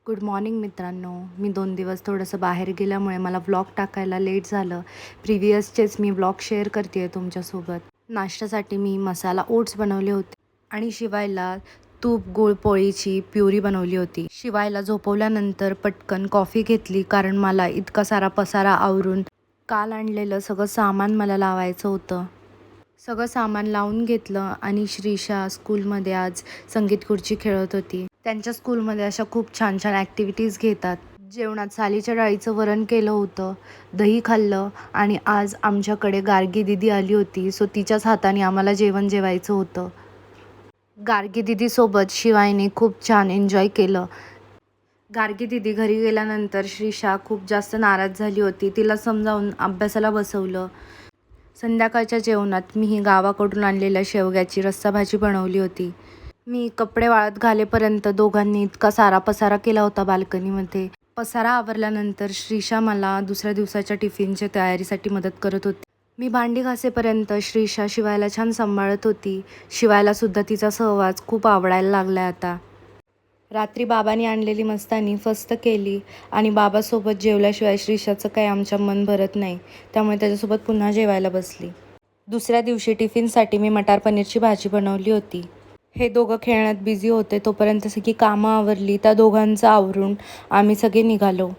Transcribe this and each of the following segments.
Good morning मित्रांनो. मी 2 दिवस थोडंसं बाहेर गेल्यामुळे मला व्लॉग टाकायला लेट झालं. प्रिव्हियसचेच मी व्लॉग शेअर करते आहे तुमच्यासोबत. नाश्त्यासाठी मी मसाला ओट्स बनवले होते आणि शिवायला तूप गूळ पोळीची प्युरी बनवली होती. शिवायला झोपवल्यानंतर पटकन कॉफी घेतली, कारण मला इतका सारा पसारा आवरून काल आणलेलं सगळं सामान मला लावायचं होतं. सगळं सामान लावून घेतलं आणि श्रीशा स्कूलमध्ये आज संगीत खुर्ची खेळत होती. त्यांच्या स्कूलमध्ये अशा खूप छान छान ॲक्टिव्हिटीज घेतात. जेवणात सालीच्या डाळीचं वरण केलं होतं, दही खाल्लं आणि आज आमच्याकडे गार्गी दिदी आली होती, सो तिच्याच हाताने आम्हाला जेवण जेवायचं होतं. गार्गी दिदीसोबत शिवायने खूप छान एन्जॉय केलं. गार्गी दिदी घरी गेल्यानंतर श्रीशा खूप जास्त नाराज झाली होती. तिला समजावून अभ्यासाला बसवलं. संध्याकाळच्या जेवणात मी ही गावाकडून आणलेल्या शेवग्याची रस्सा भाजी बनवली होती. मी कपडे वाळत घालेपर्यंत दोघांनी इतका सारा पसारा केला होता बाल्कनीमध्ये. पसारा आवरल्यानंतर श्रीशा मला दुसऱ्या दिवसाच्या टिफिनच्या तयारीसाठी मदत करत होती. मी भांडी घासेपर्यंत श्रीशा शिवायला छान सांभाळत होती. शिवायलासुद्धा तिचा सहवास खूप आवडायला लागला आता. रात्री बाबांनी आणलेली मस्तानी फस्त केली आणि बाबासोबत जेवल्याशिवाय श्रीशाचं काही आमच्या मन भरत नाही, त्यामुळे त्याच्यासोबत पुन्हा जेवायला बसली. दुसऱ्या दिवशी टिफिनसाठी मी मटार पनीरची भाजी बनवली होती. हे दोघं खेळण्यात बिझी होते, तोपर्यंत सगळी कामं आवरली. त्या दोघांचं आवरून आम्ही सगळे निघालो.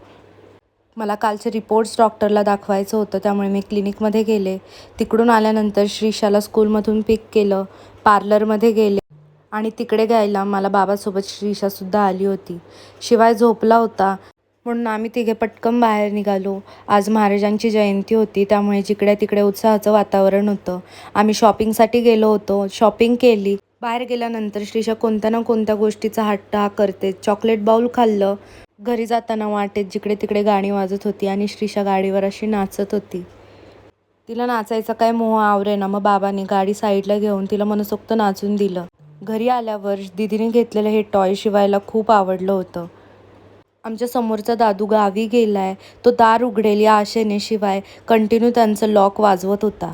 मला कालचे रिपोर्ट्स डॉक्टरला दाखवायचं होतं, त्यामुळे मी क्लिनिकमध्ये गेले. तिकडून आल्यानंतर श्रीशाला स्कूलमधून पिक केलं, पार्लरमध्ये गेले आणि तिकडे घ्यायला मला बाबासोबत श्रीशासुद्धा आली होती. शिवाय झोपला होता, म्हणून आम्ही तिघे पटकन बाहेर निघालो. आज महाराजांची जयंती होती, त्यामुळे जिकडे तिकडे उत्साहाचं वातावरण होतं. आम्ही शॉपिंगसाठी गेलो होतो, शॉपिंग केली. बाहेर गेल्यानंतर श्रीशा कोणत्या ना कोणत्या गोष्टीचा हट्ट हा करते. चॉकलेट बाउल खाल्लं. घरी जाताना वाटेत जिकडे तिकडे गाणी वाजत होती आणि श्रीशा गाडीवर अशी नाचत होती. तिला नाचायचा काय मोह आवरेना, मग बाबांनी गाडी साईडला घेऊन तिला मनसोक्त नाचून दिलं. घरी आल्यावर दीदीने घेतलेलं हे टॉय शिवायला खूप आवडलं होतं. आमच्या समोरचा दादू गावी गेलाय, तो दार उघडेल या आशेने शिवाय कंटिन्यू त्यांचं लॉक वाजवत होता.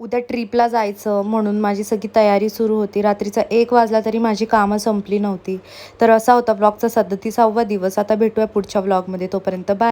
उद्या ट्रिपला जायचं म्हणून माझी सगळी तयारी सुरू होती. रात्रीचा 1 वाजला तरी माझी कामं संपली नव्हती. तर असा होता ब्लॉगचा 37वा दिवस. आता भेटूया पुढच्या ब्लॉगमध्ये. तोपर्यंत बाय.